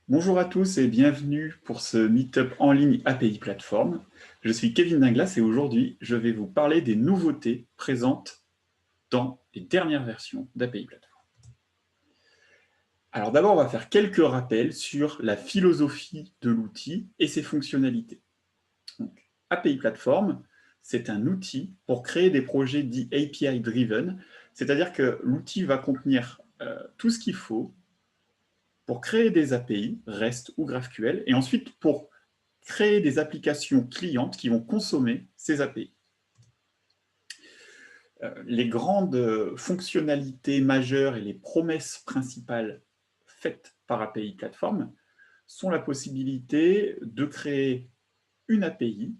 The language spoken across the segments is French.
Bonjour à tous et bienvenue pour ce meet-up en ligne API Platform. Je suis Kevin Dinglas et aujourd'hui, je vais vous parler des nouveautés présentes dans les dernières versions d'API Platform. Alors d'abord, on va faire quelques rappels sur la philosophie de l'outil et ses fonctionnalités. Donc, API Platform, c'est un outil pour créer des projets dits API-driven, c'est-à-dire que l'outil va contenir tout ce qu'il faut pour créer des API, REST ou GraphQL, et ensuite pour créer des applications clientes qui vont consommer ces API. Les grandes fonctionnalités majeures et les promesses principales faites par API Platform sont la possibilité de créer une API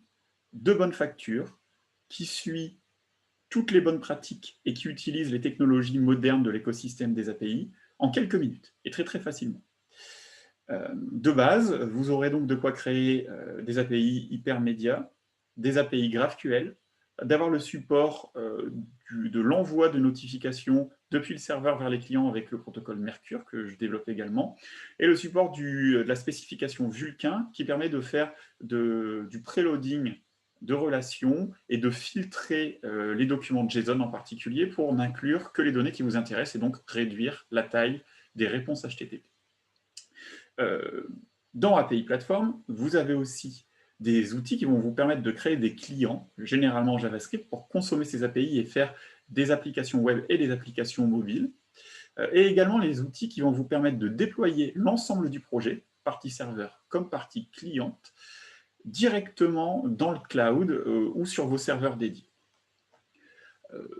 de bonne facture qui suit toutes les bonnes pratiques et qui utilise les technologies modernes de l'écosystème des API en quelques minutes et très très facilement. De base, vous aurez donc de quoi créer des API hypermédias, des API GraphQL, d'avoir le support de l'envoi de notifications depuis le serveur vers les clients avec le protocole Mercure, que je développe également, et le support de la spécification Vulkan, qui permet de faire du préloading de relations et de filtrer les documents JSON en particulier pour n'inclure que les données qui vous intéressent et donc réduire la taille des réponses HTTP. Dans API Platform, vous avez aussi des outils qui vont vous permettre de créer des clients, généralement JavaScript, pour consommer ces API et faire des applications web et des applications mobiles. Et également les outils qui vont vous permettre de déployer l'ensemble du projet, partie serveur comme partie cliente, directement dans le cloud ou sur vos serveurs dédiés.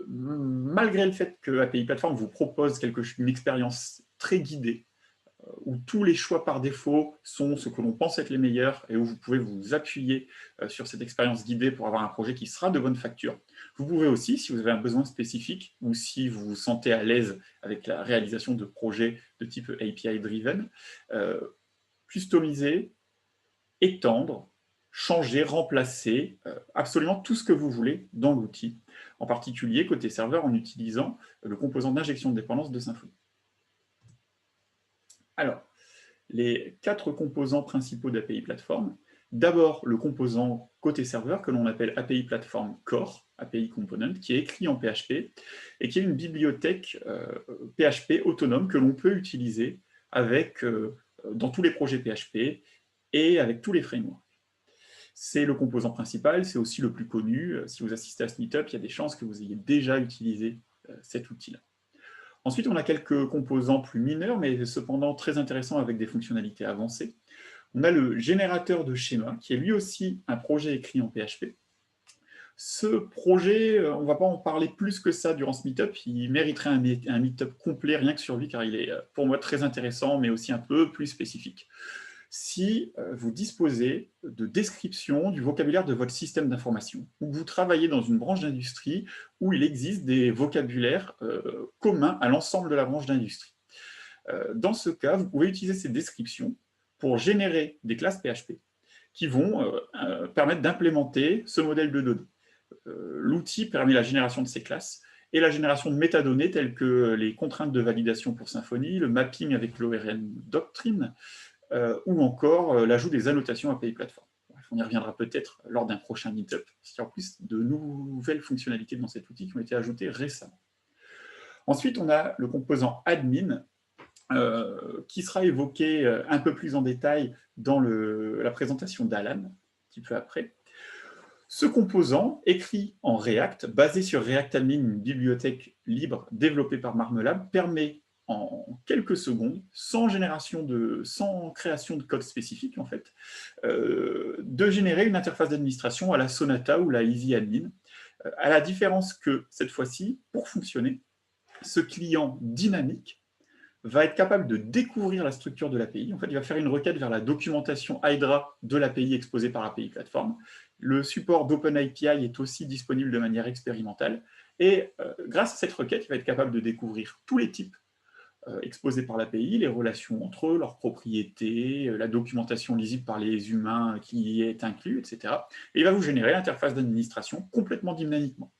Malgré le fait que API Platform vous propose une expérience très guidée, où tous les choix par défaut sont ce que l'on pense être les meilleurs et où vous pouvez vous appuyer sur cette expérience guidée pour avoir un projet qui sera de bonne facture. Vous pouvez aussi, si vous avez un besoin spécifique ou si vous vous sentez à l'aise avec la réalisation de projets de type API-driven, customiser, étendre, changer, remplacer absolument tout ce que vous voulez dans l'outil, en particulier côté serveur en utilisant le composant d'injection de dépendance de Symfony. Alors, les 4 composants principaux d'API Platform. D'abord, le composant côté serveur que l'on appelle API Platform Core, API Component, qui est écrit en PHP et qui est une bibliothèque PHP autonome que l'on peut utiliser dans tous les projets PHP et avec tous les frameworks. C'est le composant principal, c'est aussi le plus connu. Si vous assistez à ce meetup, il y a des chances que vous ayez déjà utilisé cet outil-là. Ensuite, on a quelques composants plus mineurs, mais cependant très intéressants avec des fonctionnalités avancées. On a le générateur de schéma, qui est lui aussi un projet écrit en PHP. Ce projet, on ne va pas en parler plus que ça durant ce meetup, il mériterait un meetup complet rien que sur lui, car il est pour moi très intéressant, mais aussi un peu plus spécifique. Si vous disposez de description du vocabulaire de votre système d'information, ou que vous travaillez dans une branche d'industrie où il existe des vocabulaires communs à l'ensemble de la branche d'industrie. Dans ce cas, vous pouvez utiliser ces descriptions pour générer des classes PHP qui vont permettre d'implémenter ce modèle de données. L'outil permet la génération de ces classes et la génération de métadonnées telles que les contraintes de validation pour Symfony, le mapping avec l'ORM Doctrine, ou encore l'ajout des annotations API Platform. Bref, on y reviendra peut-être lors d'un prochain meetup, parce qu'il y a en plus de nouvelles fonctionnalités dans cet outil qui ont été ajoutées récemment. Ensuite, on a le composant admin, qui sera évoqué un peu plus en détail dans la présentation d'Alan, un petit peu après. Ce composant, écrit en React, basé sur React Admin, une bibliothèque libre développée par Marmelab, permet en quelques secondes, sans création de code spécifique en fait, de générer une interface d'administration à la Sonata ou la Easy Admin, à la différence que, cette fois-ci, pour fonctionner, ce client dynamique va être capable de découvrir la structure de l'API. En fait, il va faire une requête vers la documentation Hydra de l'API exposée par API Platform. Le support d'OpenAPI est aussi disponible de manière expérimentale. Et grâce à cette requête, il va être capable de découvrir tous les types exposés par l'API, les relations entre eux, leurs propriétés, la documentation lisible par les humains qui y est inclus, etc. Et il va vous générer l'interface d'administration complètement dynamiquement.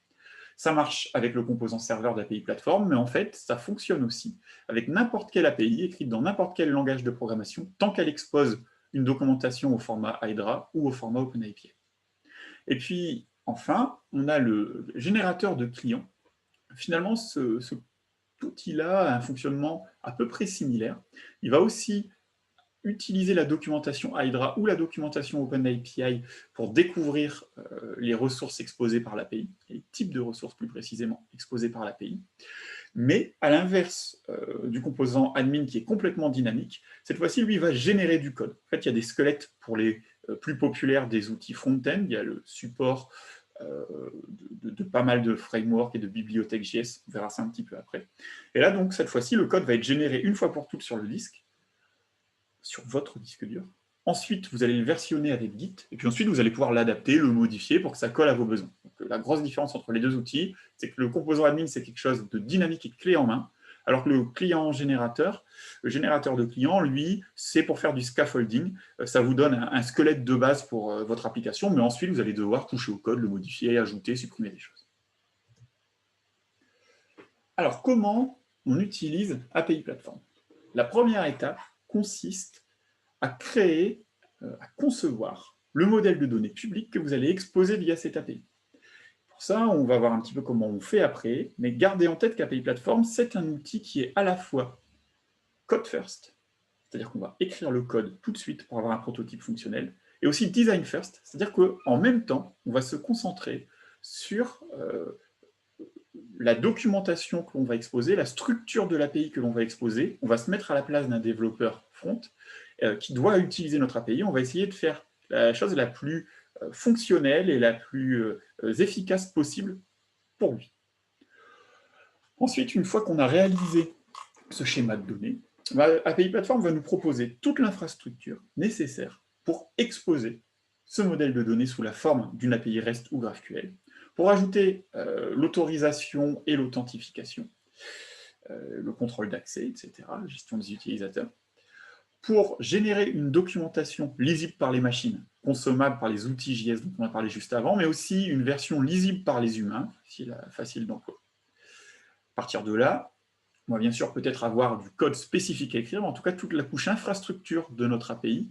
Ça marche avec le composant serveur d'API Platform, mais en fait, ça fonctionne aussi avec n'importe quelle API écrite dans n'importe quel langage de programmation, tant qu'elle expose une documentation au format Hydra ou au format OpenAPI. Et puis, enfin, on a le générateur de clients. Finalement, cet outil-là a un fonctionnement à peu près similaire. Il va aussi utiliser la documentation Hydra ou la documentation OpenAPI pour découvrir les ressources exposées par l'API, les types de ressources plus précisément exposées par l'API. Mais à l'inverse du composant admin qui est complètement dynamique, cette fois-ci, lui, va générer du code. En fait, il y a des squelettes pour les plus populaires des outils front-end. Il y a le support de pas mal de frameworks et de bibliothèques JS. On verra ça un petit peu après. Et là, donc, cette fois-ci, le code va être généré une fois pour toutes sur le disque, sur votre disque dur. Ensuite, vous allez le versionner avec Git, et puis ensuite, vous allez pouvoir l'adapter, le modifier pour que ça colle à vos besoins. Donc, la grosse différence entre les deux outils, c'est que le composant admin, c'est quelque chose de dynamique et de clé en main, alors que le client générateur, le générateur de clients, lui, c'est pour faire du scaffolding. Ça vous donne un squelette de base pour votre application, mais ensuite, vous allez devoir toucher au code, le modifier, ajouter, supprimer des choses. Alors, comment on utilise API Platform? La première étape consiste à créer, à concevoir le modèle de données public que vous allez exposer via cette API. Pour ça, on va voir un petit peu comment on fait après, mais gardez en tête qu'API Platform, c'est un outil qui est à la fois code first, c'est-à-dire qu'on va écrire le code tout de suite pour avoir un prototype fonctionnel, et aussi design first, c'est-à-dire qu'en même temps, on va se concentrer sur la documentation que l'on va exposer, la structure de l'API que l'on va exposer. On va se mettre à la place d'un développeur front qui doit utiliser notre API. On va essayer de faire la chose la plus fonctionnelle et la plus efficace possible pour lui. Ensuite, une fois qu'on a réalisé ce schéma de données, API Platform va nous proposer toute l'infrastructure nécessaire pour exposer ce modèle de données sous la forme d'une API REST ou GraphQL, pour ajouter l'autorisation et l'authentification, le contrôle d'accès, etc., la gestion des utilisateurs, pour générer une documentation lisible par les machines, consommable par les outils JS dont on a parlé juste avant, mais aussi une version lisible par les humains, facile d'emploi. À partir de là, on va bien sûr peut-être avoir du code spécifique à écrire, mais en tout cas, toute la couche infrastructure de notre API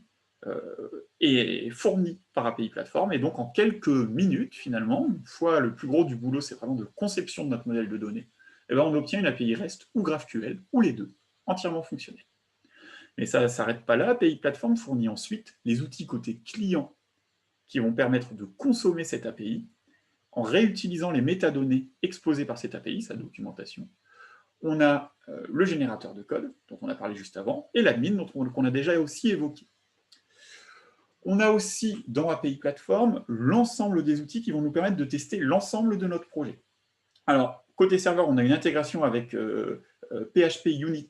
est fournie par API Platform, et donc en quelques minutes, finalement, une fois le plus gros du boulot, c'est vraiment de conception de notre modèle de données, et bien on obtient une API REST ou GraphQL, ou les deux, entièrement fonctionnelle. Mais ça ne s'arrête pas là, API Platform fournit ensuite les outils côté client qui vont permettre de consommer cette API en réutilisant les métadonnées exposées par cette API, sa documentation. On a le générateur de code, dont on a parlé juste avant, et l'admin, qu'on a déjà aussi évoqué. On a aussi, dans API Platform, l'ensemble des outils qui vont nous permettre de tester l'ensemble de notre projet. Alors, côté serveur, on a une intégration avec PHP Unit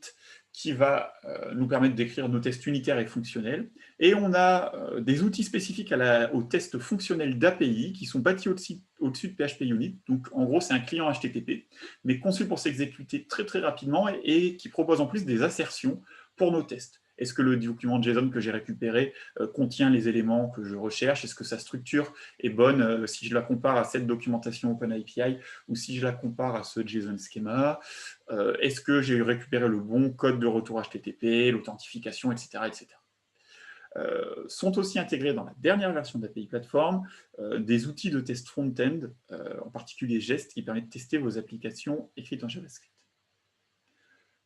qui va nous permettre d'écrire nos tests unitaires et fonctionnels. Et on a des outils spécifiques aux tests fonctionnels d'API qui sont bâtis au-dessus de PHP Unit. Donc, en gros, c'est un client HTTP, mais conçu pour s'exécuter très, très rapidement et qui propose en plus des assertions pour nos tests. Est-ce que le document JSON que j'ai récupéré contient les éléments que je recherche? Est-ce que sa structure est bonne si je la compare à cette documentation OpenAPI ou si je la compare à ce JSON schema? Est-ce que j'ai récupéré le bon code de retour HTTP, l'authentification, etc. etc. Sont aussi intégrés dans la dernière version d'API Platform des outils de test front-end, en particulier Jest, qui permettent de tester vos applications écrites en JavaScript.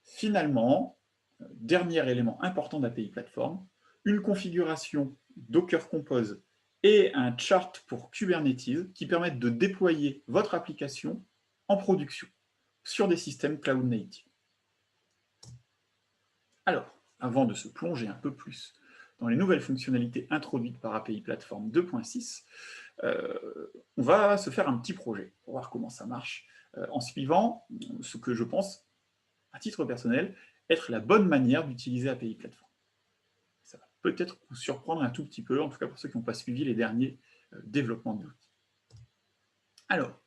Finalement, dernier élément important d'API Platform, une configuration Docker Compose et un chart pour Kubernetes qui permettent de déployer votre application en production sur des systèmes cloud native. Alors, avant de se plonger un peu plus dans les nouvelles fonctionnalités introduites par API Platform 2.6, on va se faire un petit projet pour voir comment ça marche en suivant ce que je pense, à titre personnel, être la bonne manière d'utiliser API Platform. Ça va peut-être vous surprendre un tout petit peu, en tout cas pour ceux qui n'ont pas suivi les derniers développements de l'outil. Alors,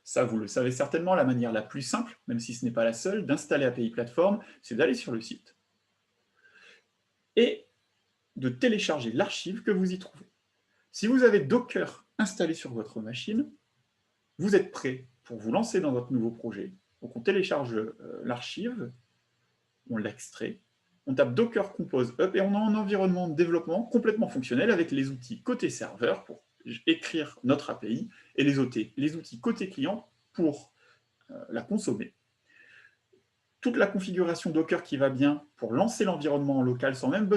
ça vous le savez certainement, la manière la plus simple, même si ce n'est pas la seule, d'installer API Platform, c'est d'aller sur le site et de télécharger l'archive que vous y trouvez. Si vous avez Docker installé sur votre machine, vous êtes prêt pour vous lancer dans votre nouveau projet. Donc, on télécharge l'archive, on l'extrait, on tape Docker Compose Up et on a un environnement de développement complètement fonctionnel avec les outils côté serveur pour écrire notre API et les outils côté client pour la consommer. Toute la configuration Docker qui va bien pour lancer l'environnement en local sans même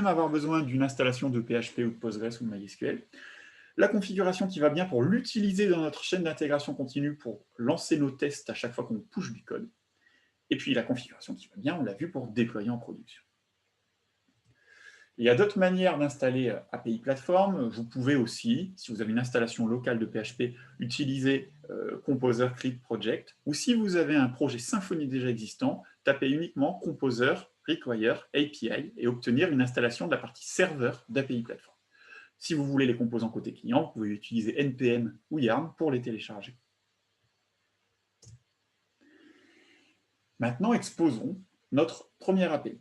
avoir besoin d'une installation de PHP ou de Postgres ou de MySQL. La configuration qui va bien pour l'utiliser dans notre chaîne d'intégration continue pour lancer nos tests à chaque fois qu'on push du code. Et puis la configuration qui va bien, on l'a vu, pour déployer en production. Il y a d'autres manières d'installer API Platform. Vous pouvez aussi, si vous avez une installation locale de PHP, utiliser Composer Create Project. Ou si vous avez un projet Symfony déjà existant, tapez uniquement Composer Require API et obtenir une installation de la partie serveur d'API Platform. Si vous voulez les composants côté client, vous pouvez utiliser NPM ou Yarn pour les télécharger. Maintenant, exposons notre première API.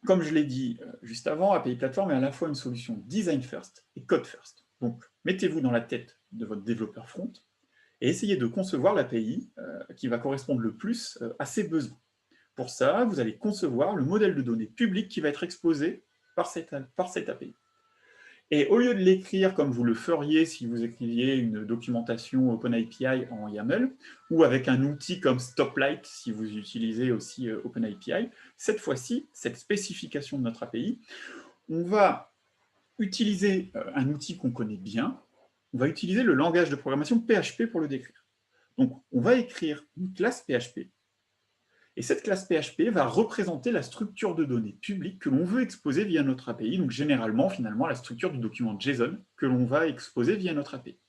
Comme je l'ai dit juste avant, API Platform est à la fois une solution design first et code first. Donc, mettez-vous dans la tête de votre développeur front et essayez de concevoir l'API qui va correspondre le plus à ses besoins. Pour ça, vous allez concevoir le modèle de données public qui va être exposé par cette API. Et au lieu de l'écrire comme vous le feriez si vous écriviez une documentation OpenAPI en YAML, ou avec un outil comme Stoplight si vous utilisez aussi OpenAPI, cette fois-ci, cette spécification de notre API, on va utiliser un outil qu'on connaît bien, on va utiliser le langage de programmation PHP pour le décrire. Donc, on va écrire une classe PHP, et cette classe PHP va représenter la structure de données publique que l'on veut exposer via notre API, donc généralement, finalement, la structure du document JSON que l'on va exposer via notre API.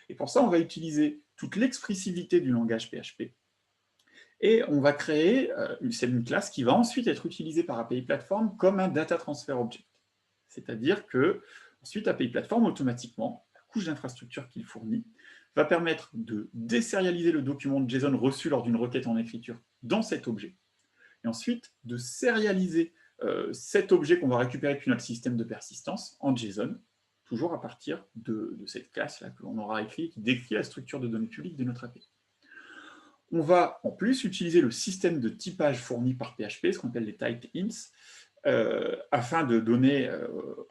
Et pour ça, on va utiliser toute l'expressivité du langage PHP, et on va créer une classe qui va ensuite être utilisée par API Platform comme un Data Transfer Object. C'est-à-dire que, ensuite, API Platform, automatiquement, la couche d'infrastructure qu'il fournit, va permettre de désérialiser le document de JSON reçu lors d'une requête en écriture dans cet objet, et ensuite de sérialiser cet objet qu'on va récupérer depuis notre système de persistance en JSON, toujours à partir de cette classe-là que l'on aura écrit, qui décrit la structure de données publiques de notre API. On va en plus utiliser le système de typage fourni par PHP, ce qu'on appelle les type hints, afin de donner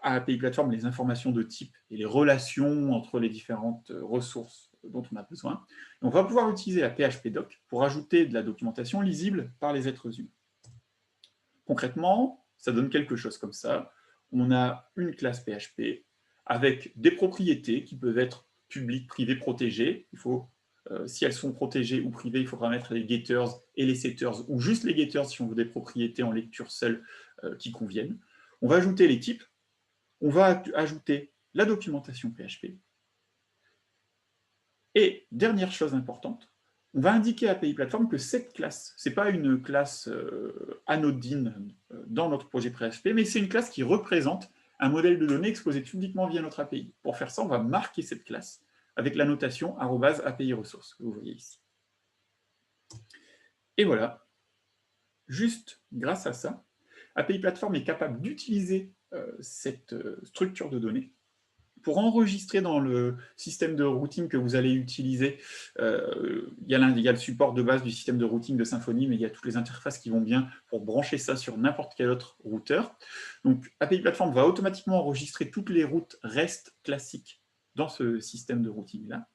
à API Platform les informations de type et les relations entre les différentes ressources dont on a besoin. Et on va pouvoir utiliser la PHP-doc pour ajouter de la documentation lisible par les êtres humains. Concrètement, ça donne quelque chose comme ça. On a une classe PHP avec des propriétés qui peuvent être publiques, privées, protégées. Si elles sont protégées ou privées, il faudra mettre les getters et les setters, ou juste les getters si on veut des propriétés en lecture seule qui conviennent. On va ajouter les types, on va ajouter la documentation PHP. Et dernière chose importante, on va indiquer à API Platform que cette classe, ce n'est pas une classe anodine dans notre projet PHP, mais c'est une classe qui représente un modèle de données exposé publiquement via notre API. Pour faire ça, on va marquer cette classe avec la notation @API ressources que vous voyez ici. Et voilà, juste grâce à ça, API Platform est capable d'utiliser cette structure de données pour enregistrer dans le système de routing que vous allez utiliser. Il y a le support de base du système de routing de Symfony, mais il y a toutes les interfaces qui vont bien pour brancher ça sur n'importe quel autre routeur. Donc API Platform va automatiquement enregistrer toutes les routes REST classiques dans ce système de routing-là.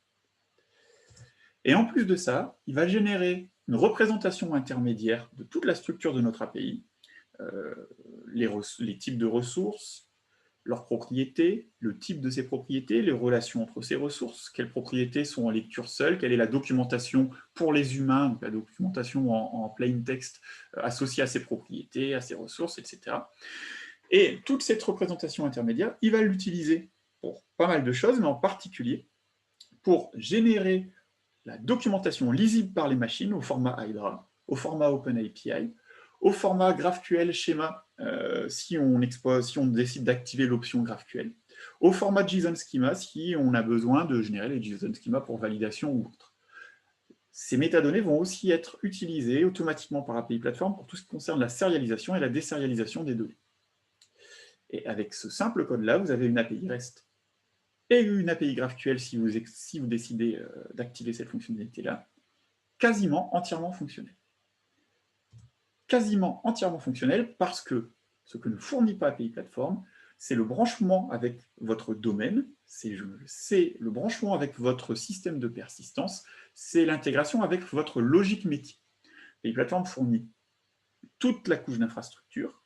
Et en plus de ça, il va générer une représentation intermédiaire de toute la structure de notre API, les types de ressources, leurs propriétés, le type de ces propriétés, les relations entre ces ressources, quelles propriétés sont en lecture seule, quelle est la documentation pour les humains, donc la documentation en plain text associée à ces propriétés, à ces ressources, etc. Et toute cette représentation intermédiaire, il va l'utiliser pour pas mal de choses, mais en particulier pour générer la documentation lisible par les machines au format Hydra, au format OpenAPI, au format GraphQL schéma, si on décide d'activer l'option GraphQL, au format JSON Schema, si on a besoin de générer les JSON Schema pour validation ou autre. Ces métadonnées vont aussi être utilisées automatiquement par API Platform pour tout ce qui concerne la sérialisation et la désérialisation des données. Et avec ce simple code-là, vous avez une API REST et une API GraphQL si vous décidez d'activer cette fonctionnalité-là, quasiment entièrement fonctionnel. Quasiment entièrement fonctionnel parce que ce que ne fournit pas API Platform, c'est le branchement avec votre domaine, c'est le branchement avec votre système de persistance, c'est l'intégration avec votre logique métier. API Platform fournit toute la couche d'infrastructure,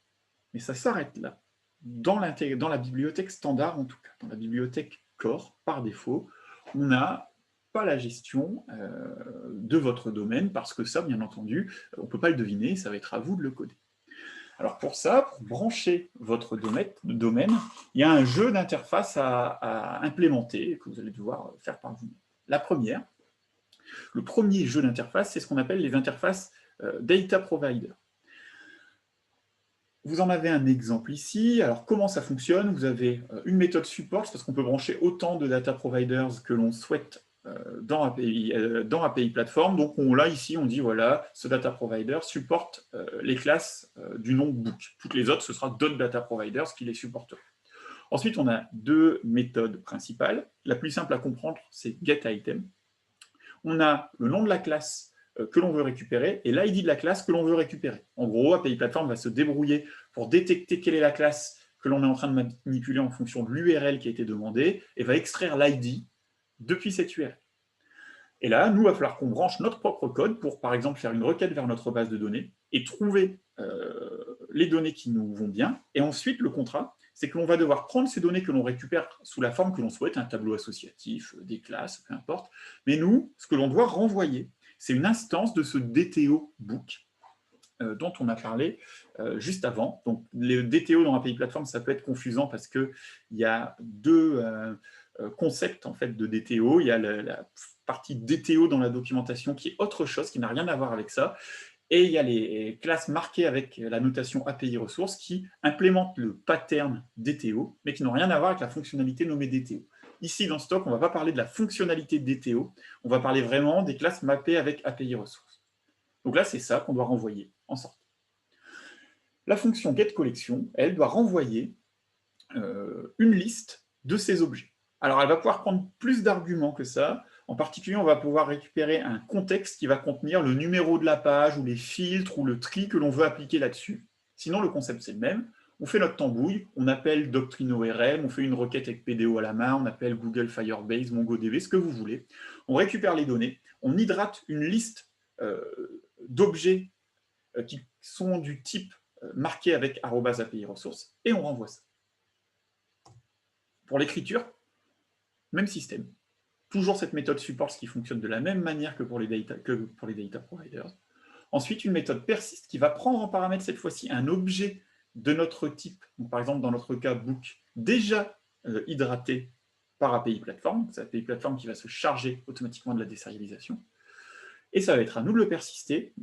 mais ça s'arrête là. Dans la bibliothèque standard, en tout cas, dans la bibliothèque Core, par défaut, on n'a pas la gestion de votre domaine, parce que ça, bien entendu, on ne peut pas le deviner, ça va être à vous de le coder. Alors pour ça, pour brancher votre domaine, il y a un jeu d'interface à implémenter, que vous allez devoir faire par vous-même. La première, le premier jeu d'interface, c'est ce qu'on appelle les interfaces Data Provider. Vous en avez un exemple ici. Alors, comment ça fonctionne? Vous avez une méthode support, parce qu'on peut brancher autant de data providers que l'on souhaite dans API Platform. Donc là, ici, on dit, voilà, ce data provider supporte les classes du nom book. Toutes les autres, ce sera d'autres data providers qui les supporteront. Ensuite, on a deux méthodes principales. La plus simple à comprendre, c'est getItem. On a le nom de la classe que l'on veut récupérer et l'ID de la classe que l'on veut récupérer. En gros, API Platform va se débrouiller pour détecter quelle est la classe que l'on est en train de manipuler en fonction de l'URL qui a été demandée et va extraire l'ID depuis cette URL. Et là, nous, il va falloir qu'on branche notre propre code pour, par exemple, faire une requête vers notre base de données et trouver les données qui nous vont bien. Et ensuite, le contrat, c'est que l'on va devoir prendre ces données que l'on récupère sous la forme que l'on souhaite, un tableau associatif, des classes, peu importe. Mais nous, ce que l'on doit renvoyer, c'est une instance de ce DTO book dont on a parlé juste avant. Donc, les DTO dans API Platform, ça peut être confusant parce qu'il y a deux concepts en fait, de DTO. Il y a la partie DTO dans la documentation qui est autre chose, qui n'a rien à voir avec ça. Et il y a les classes marquées avec la notation API ressources qui implémentent le pattern DTO, mais qui n'ont rien à voir avec la fonctionnalité nommée DTO. Ici, dans Stock, on ne va pas parler de la fonctionnalité DTO, on va parler vraiment des classes mappées avec API ressources. Donc là, c'est ça qu'on doit renvoyer en sortie. La fonction getCollection, elle doit renvoyer une liste de ces objets. Alors, elle va pouvoir prendre plus d'arguments que ça. En particulier, on va pouvoir récupérer un contexte qui va contenir le numéro de la page, ou les filtres, ou le tri que l'on veut appliquer là-dessus. Sinon, le concept, c'est le même. On fait notre tambouille, on appelle DoctrineORM, on fait une requête avec PDO à la main, on appelle Google Firebase, MongoDB, ce que vous voulez. On récupère les données, on hydrate une liste d'objets qui sont du type marqué avec @API ressources, et on renvoie ça. Pour l'écriture, même système. Toujours cette méthode support qui fonctionne de la même manière que pour les data providers. Ensuite, une méthode persiste qui va prendre en paramètre cette fois-ci un objet de notre type, donc par exemple dans notre cas book, déjà hydraté par API Platform. C'est API Platform qui va se charger automatiquement de la désérialisation. Et ça va être à nous de le persister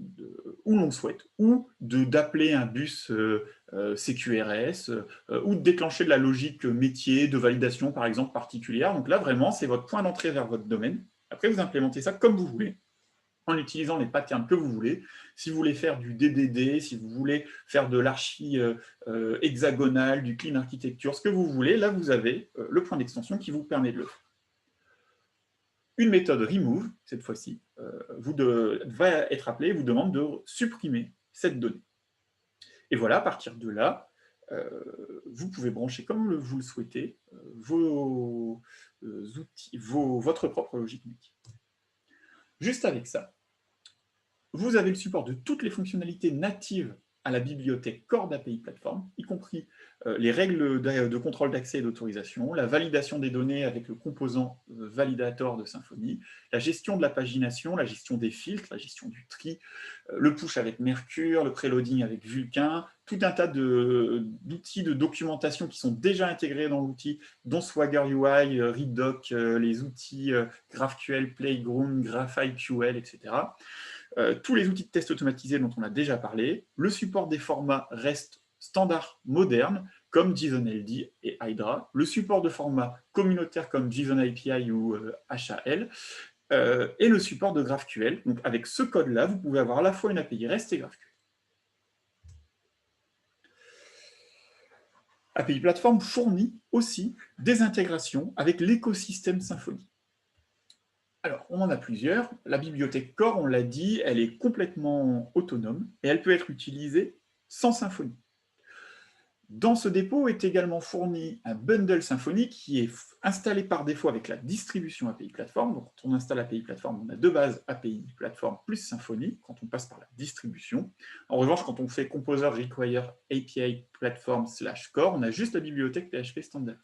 où l'on souhaite, ou d'appeler un bus CQRS, ou de déclencher de la logique métier, de validation par exemple particulière. Donc là, vraiment, c'est votre point d'entrée vers votre domaine. Après, vous implémentez ça comme vous voulez, en utilisant les patterns que vous voulez. Si vous voulez faire du DDD, si vous voulez faire de l'archi hexagonale, du clean architecture, ce que vous voulez, là, vous avez le point d'extension qui vous permet de le faire. Une méthode remove, cette fois-ci, va être appelée et vous demande de supprimer cette donnée. Et voilà, à partir de là, vous pouvez brancher comme vous le souhaitez vos outils, votre propre logique métier. Juste avec ça, vous avez le support de toutes les fonctionnalités natives à la bibliothèque Core d'API Platform, y compris les règles de contrôle d'accès et d'autorisation, la validation des données avec le composant validator de Symfony, la gestion de la pagination, la gestion des filtres, la gestion du tri, le push avec Mercure, le preloading avec Vulkan, tout un tas d'outils de documentation qui sont déjà intégrés dans l'outil, dont Swagger UI, Readdoc, les outils GraphQL, Playground, GraphIQL, etc. Tous les outils de test automatisés dont on a déjà parlé, le support des formats reste standard moderne, comme JSON-LD et Hydra, le support de formats communautaires comme JSON API ou HAL, et le support de GraphQL. Donc avec ce code-là, vous pouvez avoir à la fois une API REST et GraphQL. API Platform fournit aussi des intégrations avec l'écosystème Symfony. Alors, on en a plusieurs. La bibliothèque Core, on l'a dit, elle est complètement autonome et elle peut être utilisée sans Symfony. Dans ce dépôt est également fourni un bundle Symfony qui est installé par défaut avec la distribution API Platform. Donc, quand on installe API Platform, on a de base API Platform plus Symfony quand on passe par la distribution. En revanche, quand on fait Composer Require API Platform / Core, on a juste la bibliothèque PHP standard.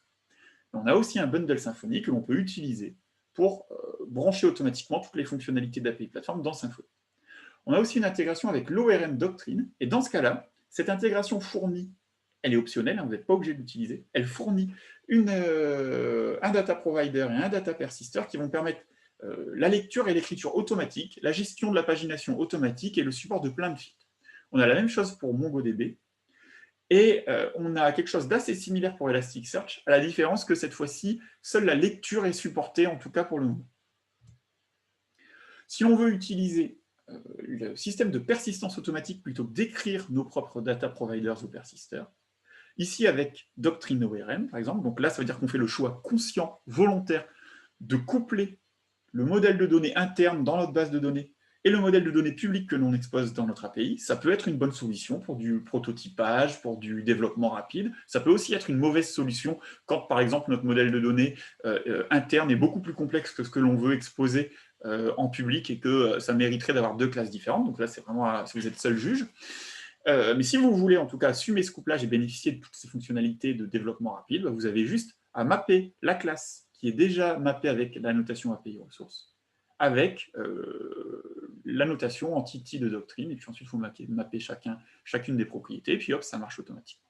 On a aussi un bundle Symfony que l'on peut utiliser pour brancher automatiquement toutes les fonctionnalités d'API Platform dans Symfony. On a aussi une intégration avec l'ORM Doctrine, et dans ce cas-là, cette intégration fournit, elle est optionnelle, vous n'êtes pas obligé d'utiliser, elle fournit un data provider et un data persister qui vont permettre la lecture et l'écriture automatique, la gestion de la pagination automatique et le support de plein de feeds. On a la même chose pour MongoDB, et on a quelque chose d'assez similaire pour Elasticsearch, à la différence que cette fois-ci, seule la lecture est supportée, en tout cas pour le moment. Si on veut utiliser le système de persistance automatique plutôt que d'écrire nos propres data providers ou persisters, ici avec Doctrine ORM, par exemple, donc là, ça veut dire qu'on fait le choix conscient, volontaire, de coupler le modèle de données interne dans notre base de données et le modèle de données public que l'on expose dans notre API. Ça peut être une bonne solution pour du prototypage, pour du développement rapide. Ça peut aussi être une mauvaise solution quand, par exemple, notre modèle de données interne est beaucoup plus complexe que ce que l'on veut exposer en public et que ça mériterait d'avoir deux classes différentes. Donc là, c'est vraiment si vous êtes seul juge. Mais si vous voulez en tout cas assumer ce couplage et bénéficier de toutes ces fonctionnalités de développement rapide, vous avez juste à mapper la classe qui est déjà mappée avec la notation API ressources, avec la notation entity de doctrine, et puis ensuite vous mappez chacune des propriétés, et puis hop, ça marche automatiquement.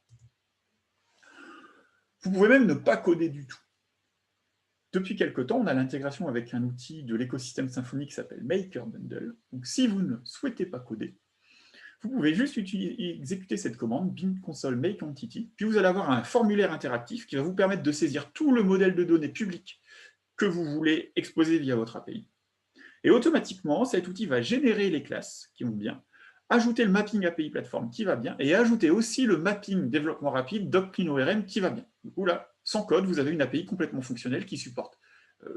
Vous pouvez même ne pas coder du tout. Depuis quelque temps, on a l'intégration avec un outil de l'écosystème Symfony qui s'appelle Maker Bundle. Donc si vous ne souhaitez pas coder, vous pouvez juste exécuter cette commande, bin console make entity, puis vous allez avoir un formulaire interactif qui va vous permettre de saisir tout le modèle de données public que vous voulez exposer via votre API. Et automatiquement, cet outil va générer les classes qui vont bien, ajouter le mapping API Platform qui va bien, et ajouter aussi le mapping développement rapide Doctrine ORM qui va bien. Du coup là, sans code, vous avez une API complètement fonctionnelle qui supporte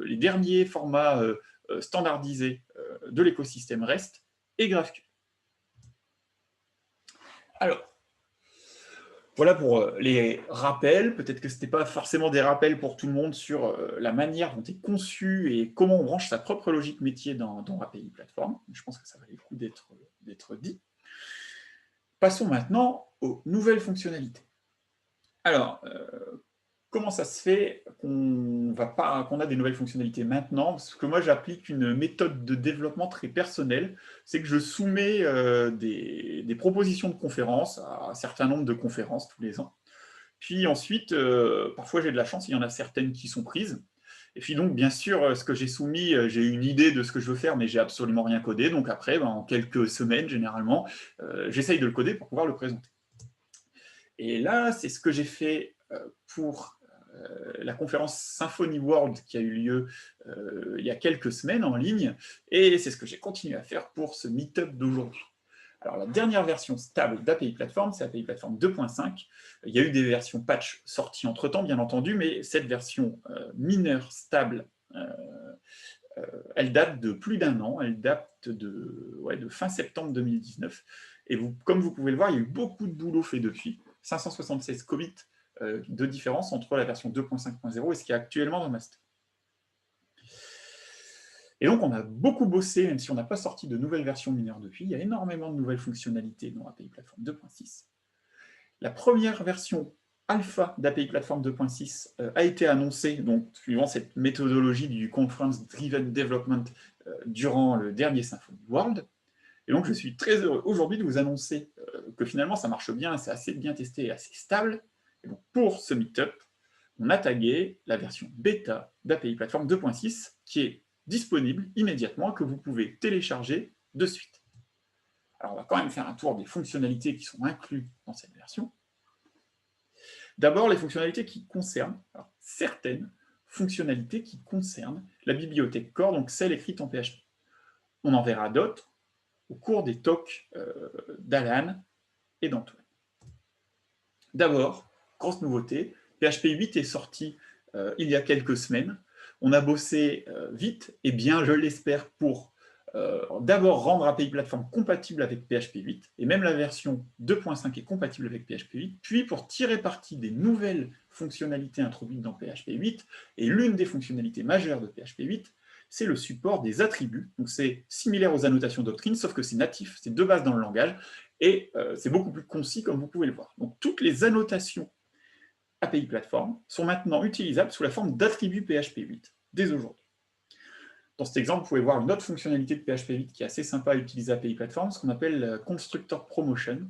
les derniers formats standardisés de l'écosystème REST et GraphQL. Alors, voilà pour les rappels. Peut-être que ce n'était pas forcément des rappels pour tout le monde sur la manière dont est conçu et comment on range sa propre logique métier dans API Platform. Je pense que ça valait le coup d'être dit. Passons maintenant aux nouvelles fonctionnalités. Alors, comment ça se fait qu'on a des nouvelles fonctionnalités maintenant? Parce que moi, j'applique une méthode de développement très personnelle. C'est que je soumets des propositions de conférences à un certain nombre de conférences tous les ans. Puis ensuite, parfois j'ai de la chance, il y en a certaines qui sont prises. Et puis donc, bien sûr, ce que j'ai soumis, j'ai une idée de ce que je veux faire, mais j'ai absolument rien codé. Donc après, en quelques semaines, généralement, j'essaye de le coder pour pouvoir le présenter. Et là, c'est ce que j'ai fait pour la conférence Symfony World qui a eu lieu il y a quelques semaines en ligne, et c'est ce que j'ai continué à faire pour ce meet-up d'aujourd'hui. Alors, la dernière version stable d'API Platform, c'est API Platform 2.5. Il y a eu des versions patch sorties entre-temps, bien entendu, mais cette version mineure stable, elle date de plus d'un an, elle date de fin septembre 2019. Et comme vous pouvez le voir, il y a eu beaucoup de boulot fait depuis. 576 commits de différence entre la version 2.5.0 et ce qui est actuellement dans Master. Et donc, on a beaucoup bossé, même si on n'a pas sorti de nouvelles versions mineures depuis. Il y a énormément de nouvelles fonctionnalités dans API Platform 2.6. La première version alpha d'API Platform 2.6 a été annoncée, donc suivant cette méthodologie du Conference Driven Development durant le dernier Symfony World. Et donc, je suis très heureux aujourd'hui de vous annoncer que finalement, ça marche bien, c'est assez bien testé et assez stable. Et donc, pour ce meetup, on a tagué la version bêta d'API Platform 2.6 qui est disponible immédiatement, que vous pouvez télécharger de suite. Alors, on va quand même faire un tour des fonctionnalités qui sont incluses dans cette version. D'abord, les fonctionnalités qui concernent, alors, certaines fonctionnalités qui concernent la bibliothèque Core, donc celle écrite en PHP. On en verra d'autres au cours des talks d'Alan et d'Antoine. D'abord, grosse nouveauté. PHP 8 est sorti il y a quelques semaines. On a bossé vite et bien, je l'espère, pour d'abord rendre API Platform compatible avec PHP 8, et même la version 2.5 est compatible avec PHP 8, puis pour tirer parti des nouvelles fonctionnalités introduites dans PHP 8, et l'une des fonctionnalités majeures de PHP 8, c'est le support des attributs. Donc c'est similaire aux annotations doctrine, sauf que c'est natif, c'est de base dans le langage, et c'est beaucoup plus concis comme vous pouvez le voir. Donc toutes les annotations API Platform sont maintenant utilisables sous la forme d'attributs PHP 8, dès aujourd'hui. Dans cet exemple, vous pouvez voir une autre fonctionnalité de PHP 8 qui est assez sympa à utiliser API Platform, ce qu'on appelle Constructor Promotion.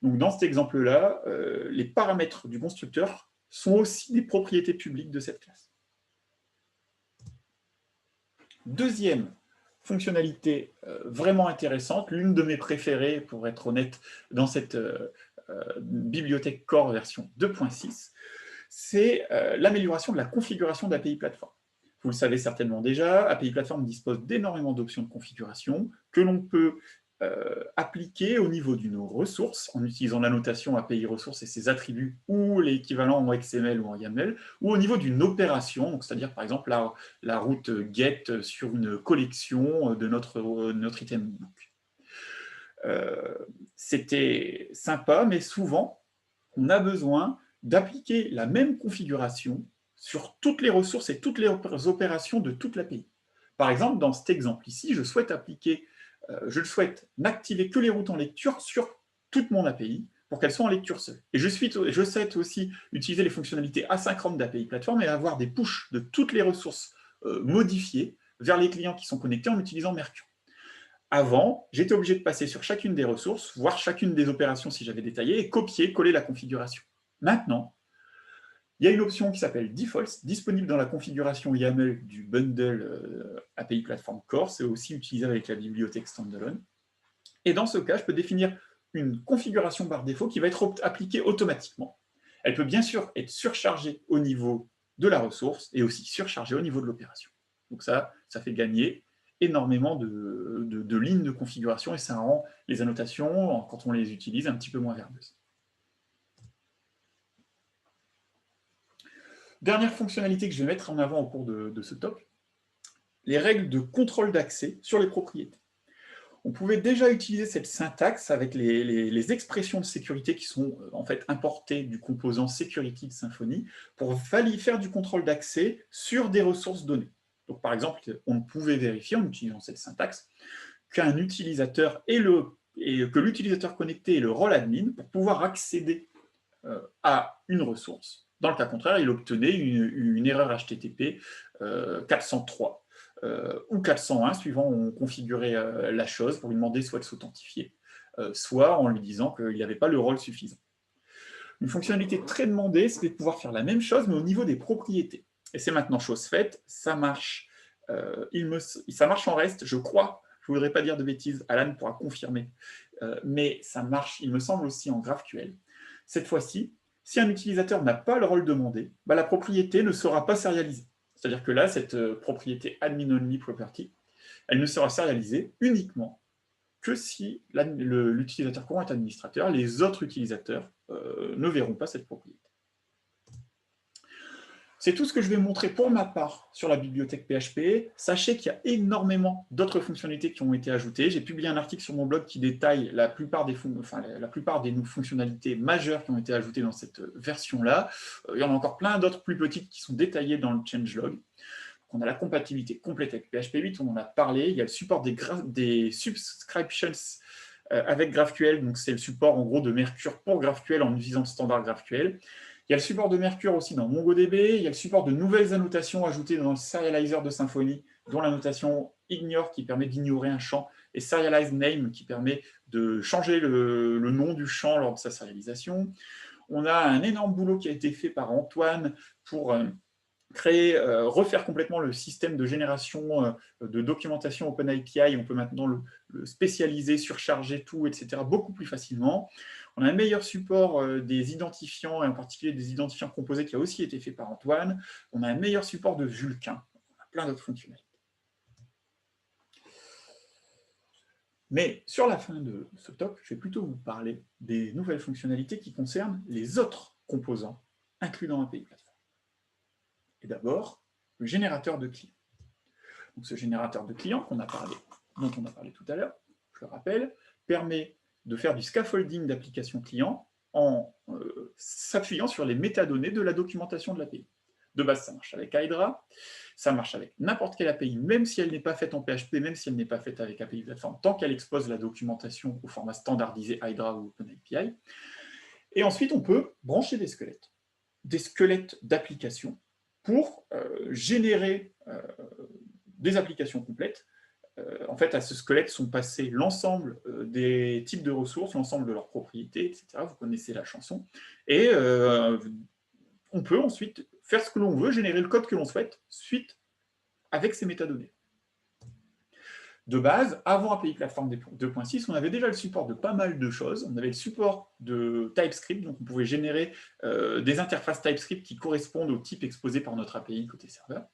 Donc dans cet exemple-là, les paramètres du constructeur sont aussi des propriétés publiques de cette classe. Deuxième fonctionnalité vraiment intéressante, l'une de mes préférées, pour être honnête, dans cette bibliothèque Core version 2.6, c'est l'amélioration de la configuration d'API Platform. Vous le savez certainement déjà, API Platform dispose d'énormément d'options de configuration que l'on peut appliquer au niveau d'une ressource en utilisant la notation API ressource et ses attributs ou l'équivalent en XML ou en YAML, ou au niveau d'une opération, c'est-à-dire par exemple la route get sur une collection de notre item book. C'était sympa, mais souvent, on a besoin d'appliquer la même configuration sur toutes les ressources et toutes les opérations de toute l'API. Par exemple, dans cet exemple ici, je souhaite n'activer que les routes en lecture sur toute mon API pour qu'elles soient en lecture seule. Et je souhaite aussi utiliser les fonctionnalités asynchrones d'API Platform et avoir des pushes de toutes les ressources modifiées vers les clients qui sont connectés en utilisant Mercure. Avant, j'étais obligé de passer sur chacune des ressources, voir chacune des opérations si j'avais détaillé, et copier, coller la configuration. Maintenant, il y a une option qui s'appelle Defaults, disponible dans la configuration YAML du bundle API Platform Core, c'est aussi utilisé avec la bibliothèque standalone. Et dans ce cas, je peux définir une configuration par défaut qui va être appliquée automatiquement. Elle peut bien sûr être surchargée au niveau de la ressource et aussi surchargée au niveau de l'opération. Donc ça fait gagner énormément de lignes de configuration et ça rend les annotations, quand on les utilise, un petit peu moins verbeuses. Dernière fonctionnalité que je vais mettre en avant au cours de ce top, les règles de contrôle d'accès sur les propriétés. On pouvait déjà utiliser cette syntaxe avec les expressions de sécurité qui sont en fait importées du composant security de Symfony pour faire du contrôle d'accès sur des ressources données. Donc, par exemple, on pouvait vérifier en utilisant cette syntaxe qu'un utilisateur que l'utilisateur connecté ait le rôle admin pour pouvoir accéder à une ressource. Dans le cas contraire, il obtenait une erreur HTTP 403 ou 401, suivant où on configurait la chose pour lui demander soit de s'authentifier, soit en lui disant qu'il n'avait pas le rôle suffisant. Une fonctionnalité très demandée, c'est de pouvoir faire la même chose, mais au niveau des propriétés. Et c'est maintenant chose faite, ça marche, ça marche en REST, je crois, je ne voudrais pas dire de bêtises, Alan pourra confirmer, mais ça marche, il me semble, aussi en GraphQL. Cette fois-ci, si un utilisateur n'a pas le rôle demandé, la propriété ne sera pas sérialisée. C'est-à-dire que là, cette propriété admin-only property, elle ne sera sérialisée uniquement que si l'utilisateur courant est administrateur, les autres utilisateurs ne verront pas cette propriété. C'est tout ce que je vais montrer pour ma part sur la bibliothèque PHP. Sachez qu'il y a énormément d'autres fonctionnalités qui ont été ajoutées. J'ai publié un article sur mon blog qui détaille la plupart des fonctionnalités majeures qui ont été ajoutées dans cette version-là. Il y en a encore plein d'autres plus petites qui sont détaillées dans le changelog. On a la compatibilité complète avec PHP 8, on en a parlé. Il y a le support des subscriptions avec GraphQL, donc c'est le support en gros de Mercure pour GraphQL en utilisant le standard GraphQL. Il y a le support de Mercure aussi dans MongoDB, il y a le support de nouvelles annotations ajoutées dans le serializer de Symfony, dont la notation ignore qui permet d'ignorer un champ, et serialize name qui permet de changer le nom du champ lors de sa serialisation. On a un énorme boulot qui a été fait par Antoine pour refaire complètement le système de génération de documentation OpenAPI. On peut maintenant le spécialiser, surcharger tout, etc. beaucoup plus facilement. On a un meilleur support des identifiants, et en particulier des identifiants composés qui a aussi été fait par Antoine. On a un meilleur support de Vulkan. On a plein d'autres fonctionnalités. Mais sur la fin de ce talk, je vais plutôt vous parler des nouvelles fonctionnalités qui concernent les autres composants inclus dans API Platform. Et d'abord, le générateur de clients. Donc, ce générateur de clients dont on a parlé tout à l'heure, je le rappelle, permet de faire du scaffolding d'application client en s'appuyant sur les métadonnées de la documentation de l'API. De base, ça marche avec Hydra, ça marche avec n'importe quelle API, même si elle n'est pas faite en PHP, même si elle n'est pas faite avec API Platform, tant qu'elle expose la documentation au format standardisé Hydra ou OpenAPI. Et ensuite, on peut brancher des squelettes d'applications pour générer des applications complètes. En fait, à ce squelette sont passés l'ensemble des types de ressources, l'ensemble de leurs propriétés, etc. Vous connaissez la chanson. Et on peut ensuite faire ce que l'on veut, générer le code que l'on souhaite, suite avec ces métadonnées. De base, avant API Platform 2.6, on avait déjà le support de pas mal de choses. On avait le support de TypeScript, donc on pouvait générer des interfaces TypeScript qui correspondent au type exposé par notre API côté serveur.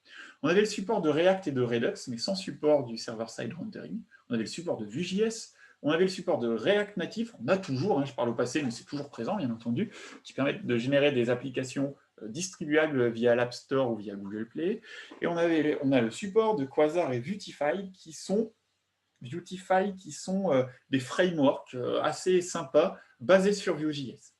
On avait le support de React et de Redux, mais sans support du server-side rendering. On avait le support de Vue.js. On avait le support de React Native. On a toujours, je parle au passé, mais c'est toujours présent, bien entendu, qui permettent de générer des applications distribuables via l'App Store ou via Google Play. Et on a le support de Quasar et Vuetify qui sont des frameworks assez sympas basés sur Vue.js.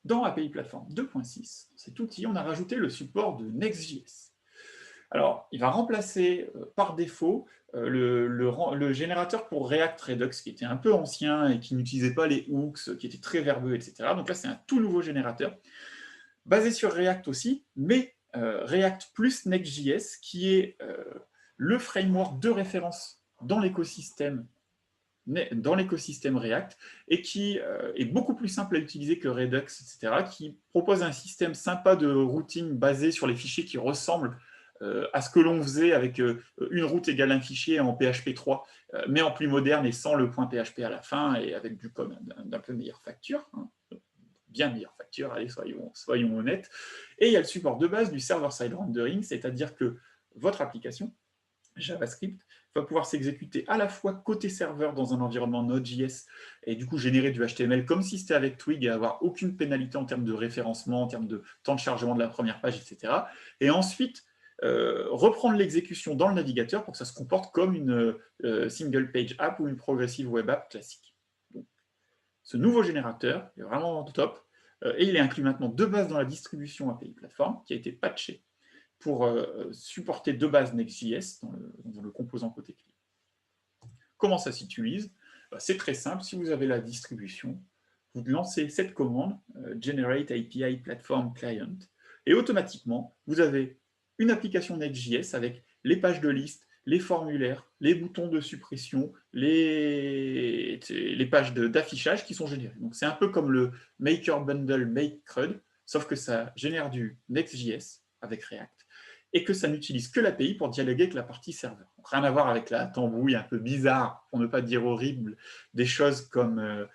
Dans API Platform 2.6, cet outil, on a rajouté le support de Next.js. Alors, il va remplacer par défaut le générateur pour React Redux, qui était un peu ancien et qui n'utilisait pas les hooks, qui était très verbeux, etc. Donc là, c'est un tout nouveau générateur, basé sur React aussi, mais React plus Next.js, qui est le framework de référence dans l'écosystème React et qui est beaucoup plus simple à utiliser que Redux, etc., qui propose un système sympa de routing basé sur les fichiers qui ressemblent à ce que l'on faisait avec une route égale un fichier en PHP 3, mais en plus moderne et sans le point PHP à la fin et avec du code d'un peu meilleure facture, bien meilleure facture, allez, soyons honnêtes. Et il y a le support de base du server-side rendering, c'est-à-dire que votre application JavaScript va pouvoir s'exécuter à la fois côté serveur dans un environnement Node.js et du coup générer du HTML comme si c'était avec Twig et avoir aucune pénalité en termes de référencement, en termes de temps de chargement de la première page, etc. Et ensuite, reprendre l'exécution dans le navigateur pour que ça se comporte comme une single page app ou une progressive web app classique. Donc, ce nouveau générateur est vraiment top et il est inclus maintenant de base dans la distribution API Platform qui a été patché pour supporter de base Next.js dans le composant côté client. Comment ça s'utilise? C'est très simple, si vous avez la distribution, vous lancez cette commande, Generate API Platform Client, et automatiquement, vous avez une application Next.js avec les pages de liste, les formulaires, les boutons de suppression, les pages d'affichage qui sont générées. Donc c'est un peu comme le Maker Bundle Make CRUD, sauf que ça génère du Next.js avec React, et que ça n'utilise que l'API pour dialoguer avec la partie serveur. Donc, rien à voir avec la tambouille un peu bizarre, pour ne pas dire horrible, des choses comme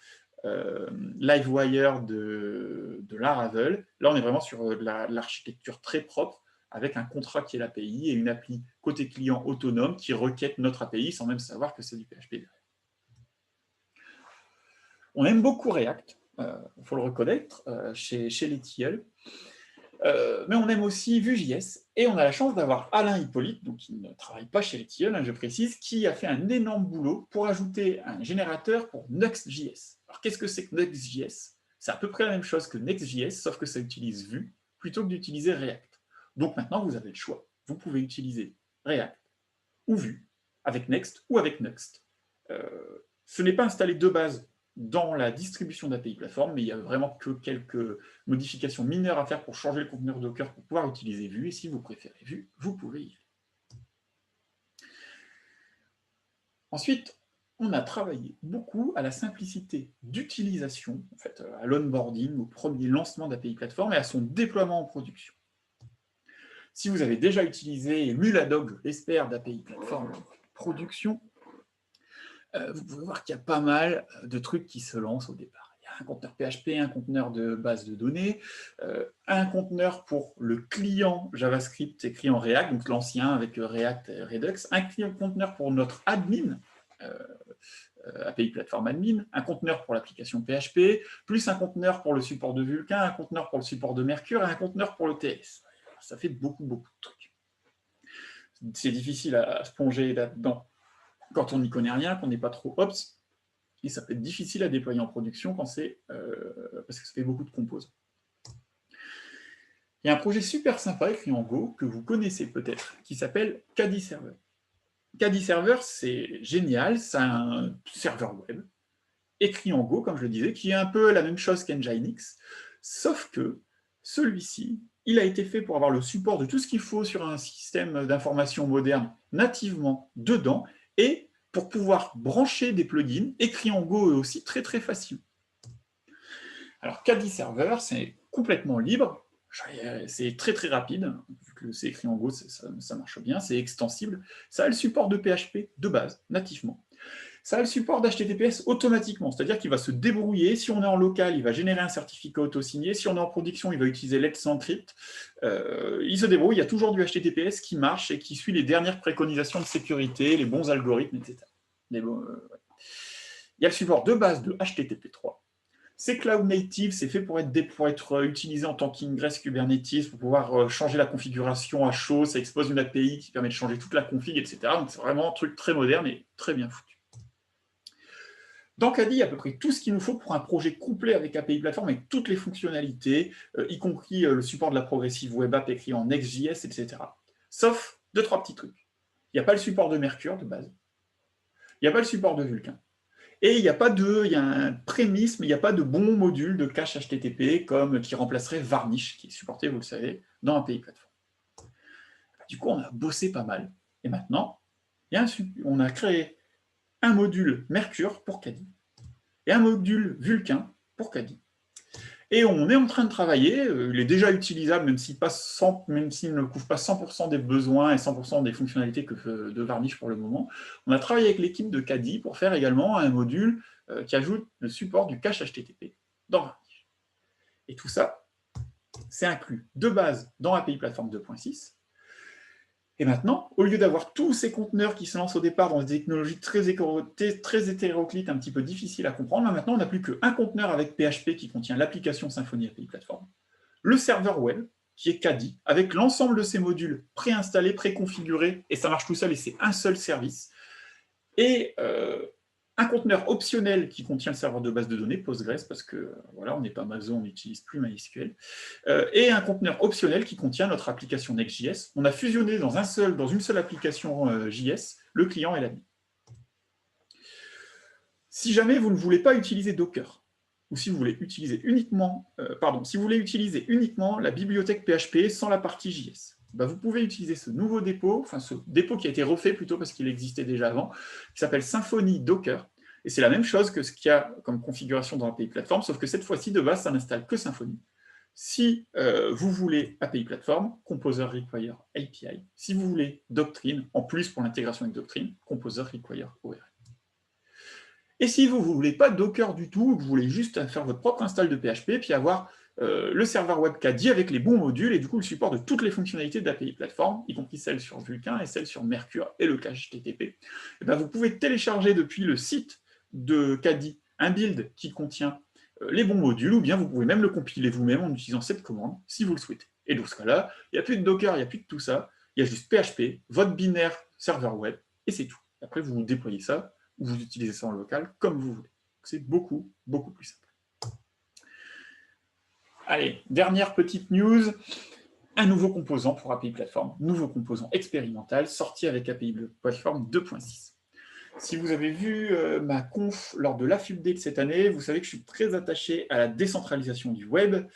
Livewire de Laravel. Là, on est vraiment sur l'architecture très propre, avec un contrat qui est l'API et une appli côté client autonome qui requête notre API sans même savoir que c'est du PHP derrière. On aime beaucoup React, il faut le reconnaître, chez les tilleuls. Mais on aime aussi Vue.js, et on a la chance d'avoir Alain Hippolyte, donc qui ne travaille pas chez les tilleuls, je précise, qui a fait un énorme boulot pour ajouter un générateur pour Nuxt.js. Alors qu'est-ce que c'est que Nuxt.js? C'est à peu près la même chose que Next.js, sauf que ça utilise Vue plutôt que d'utiliser React. Donc maintenant, vous avez le choix. Vous pouvez utiliser React ou Vue, avec Next ou avec Nuxt. Ce n'est pas installé de base dans la distribution d'API Platform, mais il n'y a vraiment que quelques modifications mineures à faire pour changer le conteneur Docker pour pouvoir utiliser Vue, et si vous préférez Vue, vous pouvez y aller. Ensuite, on a travaillé beaucoup à la simplicité d'utilisation, en fait, à l'onboarding, au premier lancement d'API Platform et à son déploiement en production. Si vous avez déjà utilisé Muladog, l'expert d'API Platform en production, vous pouvez voir qu'il y a pas mal de trucs qui se lancent au départ. Il y a un conteneur PHP, un conteneur de base de données, un conteneur pour le client JavaScript écrit en React, donc l'ancien avec React et Redux, un conteneur pour notre admin, API Platform Admin, un conteneur pour l'application PHP, plus un conteneur pour le support de Vulkan, un conteneur pour le support de Mercure et un conteneur pour le TLS. Ça fait beaucoup de trucs. C'est difficile à se plonger là-dedans quand on n'y connaît rien, qu'on n'est pas trop ops, et ça peut être difficile à déployer en production quand parce que ça fait beaucoup de composants. Il y a un projet super sympa écrit en Go, que vous connaissez peut-être, qui s'appelle Caddy Server. Caddy Server, c'est génial, c'est un serveur web, écrit en Go, comme je le disais, qui est un peu la même chose qu'Nginx, sauf que celui-ci, il a été fait pour avoir le support de tout ce qu'il faut sur un système d'information moderne nativement dedans, et pour pouvoir brancher des plugins, écrits en Go eux aussi, très très facile. Alors, Caddy Server, c'est complètement libre, c'est très très rapide, vu que c'est écrit en Go, ça marche bien, c'est extensible, ça a le support de PHP de base, nativement. Ça a le support d'HTTPS automatiquement, c'est-à-dire qu'il va se débrouiller, si on est en local, il va générer un certificat auto-signé, si on est en production, il va utiliser Let's Encrypt, il se débrouille, il y a toujours du HTTPS qui marche et qui suit les dernières préconisations de sécurité, les bons algorithmes, etc. Il y a le support de base de HTTP3, c'est cloud native, c'est fait pour être utilisé en tant qu'ingress Kubernetes, pour pouvoir changer la configuration à chaud, ça expose une API qui permet de changer toute la config, etc. Donc c'est vraiment un truc très moderne et très bien foutu. Dans Caddy, il y a à peu près tout ce qu'il nous faut pour un projet complet avec API Platform, avec toutes les fonctionnalités, y compris le support de la progressive web app écrit en Next.js, etc. Sauf 2-3 petits trucs. Il n'y a pas le support de Mercure de base. Il n'y a pas le support de Vulkan. Et il y a un prémisse, mais il n'y a pas de bon module de cache HTTP qui remplacerait Varnish, qui est supporté, vous le savez, dans API Platform. Du coup, on a bossé pas mal. Et maintenant, on a créé un module Mercure pour Caddy et un module Vulkan pour Caddy. Et on est en train de travailler, il est déjà utilisable, même s'il ne couvre pas 100% des besoins et 100% des fonctionnalités de Varnish pour le moment. On a travaillé avec l'équipe de Caddy pour faire également un module qui ajoute le support du cache HTTP dans Varnish. Et tout ça, c'est inclus de base dans API Platform 2.6. Et maintenant, au lieu d'avoir tous ces conteneurs qui se lancent au départ dans des technologies très hétéroclites, un petit peu difficiles à comprendre, maintenant on n'a plus qu'un conteneur avec PHP qui contient l'application Symfony API Platform, le serveur web, qui est Caddy, avec l'ensemble de ces modules préinstallés, préconfigurés, et ça marche tout seul, et c'est un seul service, et un conteneur optionnel qui contient le serveur de base de données, Postgres, parce que voilà, on n'est pas Amazon, on n'utilise plus MySQL, et un conteneur optionnel qui contient notre application Next.js. On a fusionné dans une seule application JS, le client et l'admin. Si jamais vous ne voulez pas utiliser Docker, ou si vous voulez utiliser uniquement, la bibliothèque PHP sans la partie JS, vous pouvez utiliser ce nouveau dépôt, enfin ce dépôt qui a été refait plutôt parce qu'il existait déjà avant, qui s'appelle Symfony Docker, et c'est la même chose que ce qu'il y a comme configuration dans API Platform, sauf que cette fois-ci, de base, ça n'installe que Symfony. Si vous voulez API Platform, Composer Require API. Si vous voulez Doctrine, en plus pour l'intégration avec Doctrine, Composer Require ORM. Et si vous ne voulez pas Docker du tout, vous voulez juste faire votre propre install de PHP, puis avoir le serveur web Caddy avec les bons modules, et du coup le support de toutes les fonctionnalités d'API Platform, y compris celles sur Vulkan et celles sur Mercure et le cache HTTP, vous pouvez télécharger depuis le site de Caddy un build qui contient les bons modules, ou bien vous pouvez même le compiler vous-même en utilisant cette commande, si vous le souhaitez. Et dans ce cas-là, il n'y a plus de Docker, il n'y a plus de tout ça, il y a juste PHP, votre binaire serveur web, et c'est tout. Après, vous déployez ça, ou vous utilisez ça en local, comme vous voulez. C'est beaucoup, beaucoup plus simple. Allez, dernière petite news, un nouveau composant pour API Platform, nouveau composant expérimental, sorti avec API Platform 2.6. Si vous avez vu ma conf lors de l'AFUBD de cette année, vous savez que je suis très attaché à la décentralisation du web,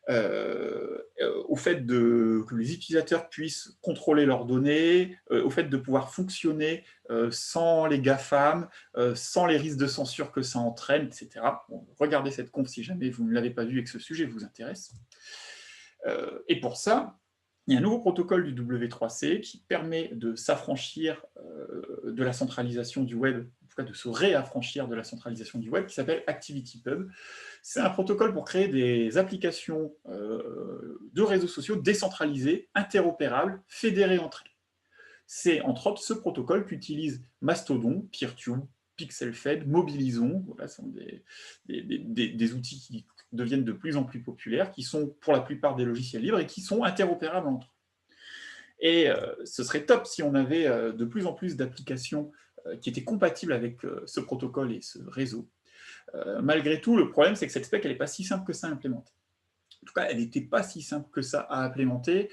au fait que les utilisateurs puissent contrôler leurs données, au fait de pouvoir fonctionner sans les GAFAM, sans les risques de censure que ça entraîne, etc. Bon, regardez cette conf si jamais vous ne l'avez pas vue et que ce sujet vous intéresse. Et pour ça, il y a un nouveau protocole du W3C qui permet de s'affranchir de la centralisation du web, en tout cas de se réaffranchir de la centralisation du web, qui s'appelle ActivityPub. C'est un protocole pour créer des applications de réseaux sociaux décentralisées, interopérables, fédérées entre elles. C'est entre autres ce protocole qu'utilise Mastodon, Peertube, PixelFed, Mobilisons, voilà, ce sont des outils qui deviennent de plus en plus populaires, qui sont pour la plupart des logiciels libres et qui sont interopérables entre eux. Et ce serait top si on avait de plus en plus d'applications qui étaient compatibles avec ce protocole et ce réseau. Malgré tout, le problème, c'est que cette spec, elle n'est pas si simple que ça à implémenter. En tout cas, elle n'était pas si simple que ça à implémenter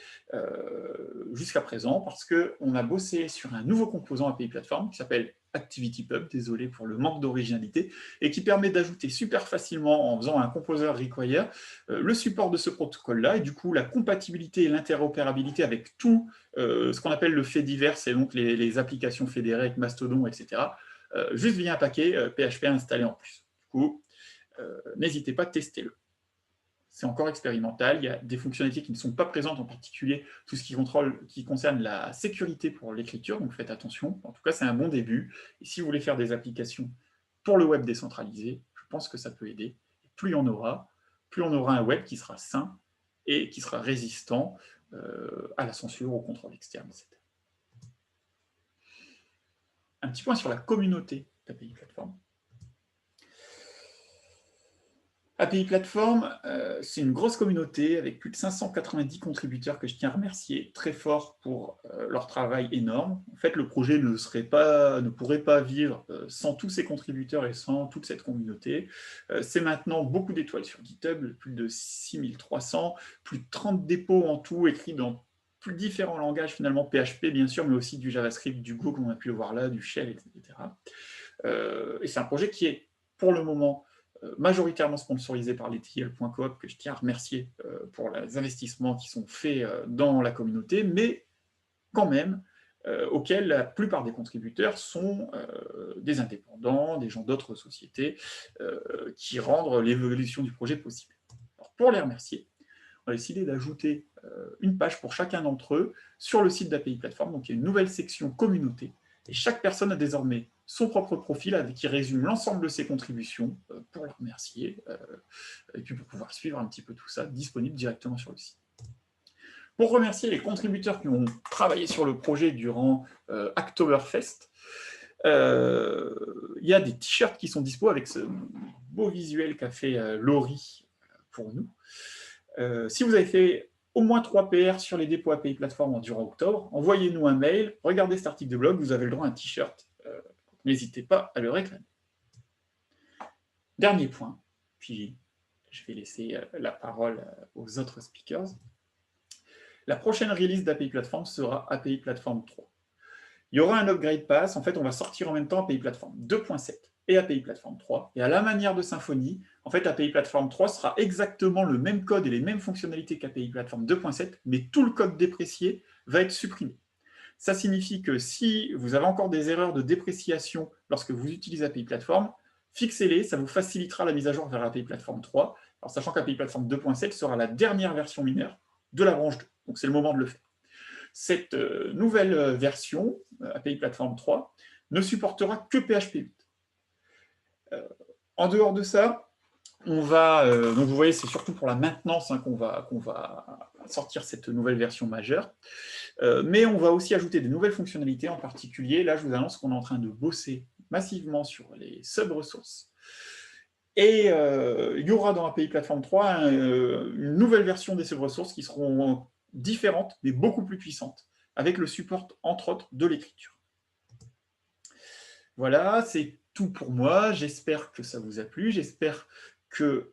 jusqu'à présent, parce qu'on a bossé sur un nouveau composant API Platform qui s'appelle ActivityPub, désolé pour le manque d'originalité, et qui permet d'ajouter super facilement, en faisant un composer require, le support de ce protocole-là, et du coup la compatibilité et l'interopérabilité avec tout ce qu'on appelle le fait divers, et donc les applications fédérées avec Mastodon, etc., juste via un paquet PHP installé en plus. Du coup, n'hésitez pas à tester le. C'est encore expérimental, il y a des fonctionnalités qui ne sont pas présentes, en particulier tout ce qui concerne la sécurité pour l'écriture, donc faites attention. En tout cas, c'est un bon début. Et si vous voulez faire des applications pour le web décentralisé, je pense que ça peut aider. Plus on aura un web qui sera sain et qui sera résistant à la censure, au contrôle externe, etc. Un petit point sur la communauté d'API Platform. API Platform, c'est une grosse communauté avec plus de 590 contributeurs que je tiens à remercier très fort pour leur travail énorme. En fait, le projet ne pourrait pas vivre sans tous ces contributeurs et sans toute cette communauté. C'est maintenant beaucoup d'étoiles sur GitHub, plus de 6300, plus de 30 dépôts en tout, écrits dans plus différents langages, finalement PHP bien sûr, mais aussi du JavaScript, du Go, comme on a pu le voir là, du Shell, etc. Et c'est un projet qui est, pour le moment, majoritairement sponsorisé par l'ETL.coop, que je tiens à remercier pour les investissements qui sont faits dans la communauté, mais quand même, auxquels la plupart des contributeurs sont des indépendants, des gens d'autres sociétés, qui rendent l'évolution du projet possible. Alors, pour les remercier, on a décidé d'ajouter une page pour chacun d'entre eux sur le site d'API Platform, donc il y a une nouvelle section communauté, et chaque personne a désormais son propre profil qui résume l'ensemble de ses contributions pour les remercier et puis pour pouvoir suivre un petit peu tout ça disponible directement sur le site. Pour remercier les contributeurs qui ont travaillé sur le projet durant Oktoberfest, il y a des t-shirts qui sont dispo avec ce beau visuel qu'a fait Laurie pour nous. Si vous avez fait au moins 3 PR sur les dépôts API Platform durant octobre, envoyez-nous un mail, regardez cet article de blog, vous avez le droit à un t-shirt. N'hésitez pas à le réclamer. Dernier point, puis je vais laisser la parole aux autres speakers. La prochaine release d'API Platform sera API Platform 3. Il y aura un upgrade pass, en fait on va sortir en même temps API Platform 2.7 et API Platform 3, et à la manière de Symfony, en fait API Platform 3 sera exactement le même code et les mêmes fonctionnalités qu'API Platform 2.7, mais tout le code déprécié va être supprimé. Ça signifie que si vous avez encore des erreurs de dépréciation lorsque vous utilisez API Platform, fixez-les, ça vous facilitera la mise à jour vers API Platform 3, alors sachant qu'API Platform 2.7 sera la dernière version mineure de la branche 2, donc c'est le moment de le faire. Cette nouvelle version, API Platform 3, ne supportera que PHP 8. En dehors de ça, on va, donc vous voyez, c'est surtout pour la maintenance qu'on va sortir cette nouvelle version majeure, mais on va aussi ajouter des nouvelles fonctionnalités, en particulier, là je vous annonce qu'on est en train de bosser massivement sur les sub-ressources, et il y aura dans API Platform 3 une nouvelle version des sub-ressources qui seront différentes, mais beaucoup plus puissantes, avec le support, entre autres, de l'écriture. Voilà, c'est tout pour moi. J'espère que ça vous a plu. J'espère que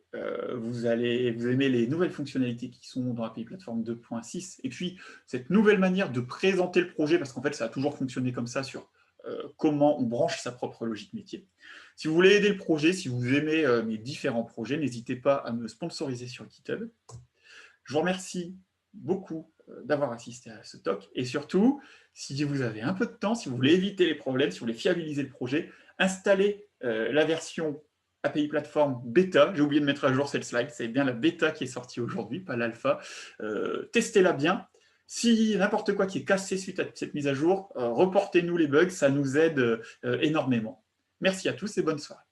vous aimez les nouvelles fonctionnalités qui sont dans API Platform 2.6, et puis cette nouvelle manière de présenter le projet, parce qu'en fait, ça a toujours fonctionné comme ça sur comment on branche sa propre logique métier. Si vous voulez aider le projet, si vous aimez mes différents projets, n'hésitez pas à me sponsoriser sur GitHub. Je vous remercie beaucoup d'avoir assisté à ce talk, et surtout, si vous avez un peu de temps, si vous voulez éviter les problèmes, si vous voulez fiabiliser le projet, installez la version API Platform bêta. J'ai oublié de mettre à jour cette slide, c'est bien la bêta qui est sortie aujourd'hui, pas l'alpha. Testez-la bien. Si n'importe quoi qui est cassé suite à cette mise à jour, reportez-nous les bugs, ça nous aide énormément. Merci à tous et bonne soirée.